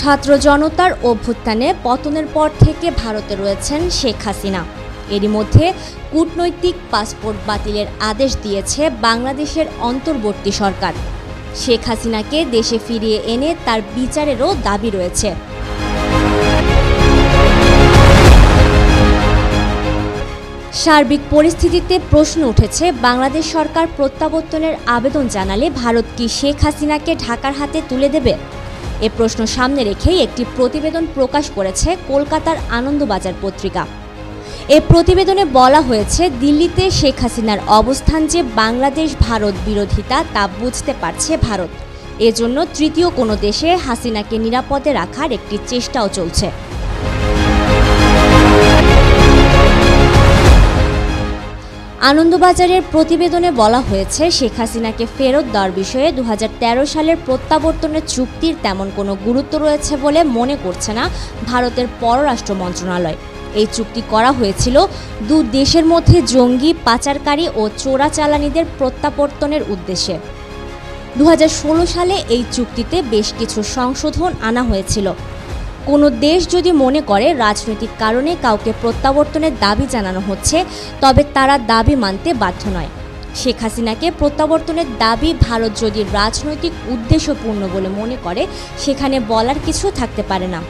ছাত্র জনতার অভ্যুত্থানে পতনের পর থেকে ভারতে রয়েছেন শেখ হাসিনা। এরই মধ্যে কূটনৈতিক পাসপোর্ট বাতিলের আদেশ দিয়েছে বাংলাদেশের অন্তর্বর্তী সরকার। শেখ হাসিনাকে দেশে ফিরিয়ে এনে তার বিচারেরও দাবি রয়েছে। সার্বিক পরিস্থিতিতে প্রশ্ন উঠেছে, বাংলাদেশ সরকার প্রত্যাবর্তনের আবেদন জানালে ভারত কি শেখ হাসিনাকে ঢাকার হাতে তুলে দেবে? এ প্রশ্ন সামনে রেখেই একটি প্রতিবেদন প্রকাশ করেছে কলকাতার আনন্দবাজার পত্রিকা। এ প্রতিবেদনে বলা হয়েছে, দিল্লিতে শেখ হাসিনার অবস্থান যে বাংলাদেশ ভারত বিরোধিতা তা বুঝতে পারছে ভারত। এজন্য তৃতীয় কোনো দেশে হাসিনাকে নিরাপদে রাখার একটি চেষ্টাও চলছে। আনন্দবাজারের প্রতিবেদনে বলা হয়েছে, শেখ হাসিনাকে ফেরত দেওয়ার বিষয়ে 2013 সালের প্রত্যাবর্তনের চুক্তির তেমন কোনো গুরুত্ব রয়েছে বলে মনে করছে না ভারতের পররাষ্ট্র মন্ত্রণালয়। এই চুক্তি করা হয়েছিল দু দেশের মধ্যে জঙ্গি, পাচারকারী ও চোরাচালানিদের প্রত্যাবর্তনের উদ্দেশ্যে। 2016 সালে এই চুক্তিতে বেশ কিছু সংশোধন আনা হয়েছিল। কোনো দেশ যদি মনে করে রাজনৈতিক কারণে কাউকে প্রত্যাবর্তনের দাবি জানানো হচ্ছে, তবে তারা দাবি মানতে বাধ্য নয়। শেখ হাসিনাকে প্রত্যাবর্তনের দাবি ভারত যদি রাজনৈতিক উদ্দেশ্যপূর্ণ বলে মনে করে, সেখানে বলার কিছু থাকতে পারে না।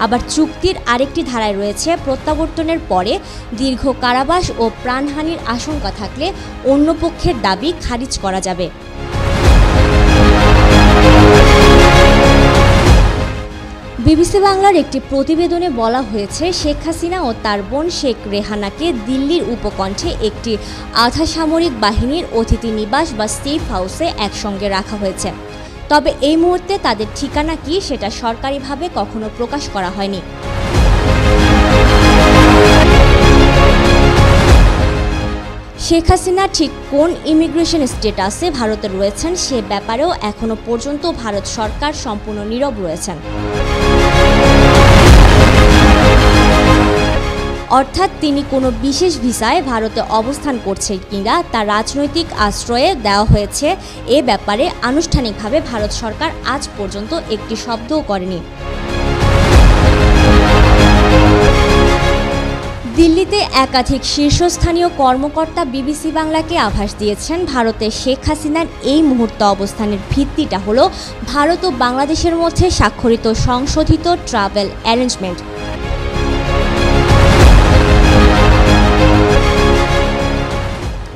আবার চুক্তির আরেকটি ধারায় রয়েছে, প্রত্যাবর্তনের পরে দীর্ঘ কারাবাস ও প্রাণহানির আশঙ্কা থাকলে অন্য পক্ষের দাবি খারিজ করা যাবে। বিবিসি বাংলার একটি প্রতিবেদনে বলা হয়েছে, শেখ হাসিনা ও তার বোন শেখ রেহানাকে দিল্লির উপকণ্ঠে একটি আধা সামরিক বাহিনীর অতিথি নিবাস বা সেফ হাউসে একসঙ্গে রাখা হয়েছে। তবে এই মুহূর্তে তাদের ঠিকানা কি সেটা সরকারিভাবে কখনো প্রকাশ করা হয়নি। শেখ হাসিনা ঠিক কোন ইমিগ্রেশন স্ট্যাটাসে ভারতে রয়েছেন সে ব্যাপারেও এখনো পর্যন্ত ভারত সরকার সম্পূর্ণ নীরব রয়েছেন। অর্থাৎ তিনি কোনো বিশেষ ভিসায় ভারতে অবস্থান করছেন কিনা তা রাজনৈতিক আশ্রয়ে দেওয়া হয়েছে, এ ব্যাপারে আনুষ্ঠানিকভাবে ভারত সরকার আজ পর্যন্ত একটি শব্দও করেনি। দিল্লিতে একাধিক শীর্ষস্থানীয় কর্মকর্তা বিবিসি বাংলাকে আভাস দিয়েছেন, ভারতে শেখ হাসিনার এই মুহূর্তে অবস্থানের ভিত্তিটা হলো ভারত ও বাংলাদেশের মধ্যে স্বাক্ষরিত সংশোধিত ট্রাভেল অ্যারেঞ্জমেন্ট।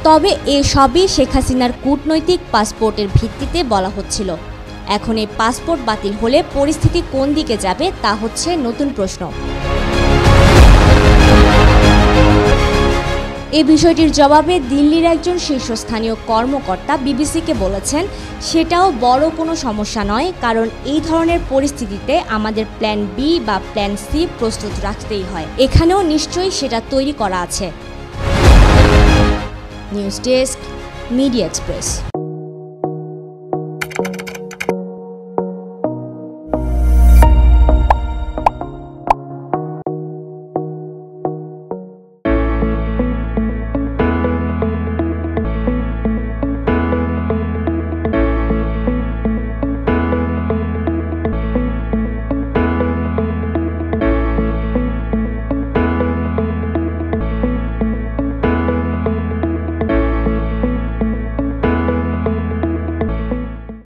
তবে এসবই শেখ হাসিনার কূটনৈতিক পাসপোর্টের ভিত্তিতে বলা হচ্ছিল। এখন এই পাসপোর্ট বাতিল হলে পরিস্থিতি কোন দিকে যাবে তা হচ্ছে নতুন প্রশ্ন। এই বিষয়টির জবাবে দিল্লির একজন শীর্ষস্থানীয় কর্মকর্তা বিবিসিকে বলেছেন, সেটাও বড় কোনো সমস্যা নয়, কারণ এই ধরনের পরিস্থিতিতে আমাদের প্ল্যান বি বা প্ল্যান সি প্রস্তুত রাখতেই হয়। এখানেও নিশ্চয়ই সেটা তৈরি করা আছে। News desk, media express.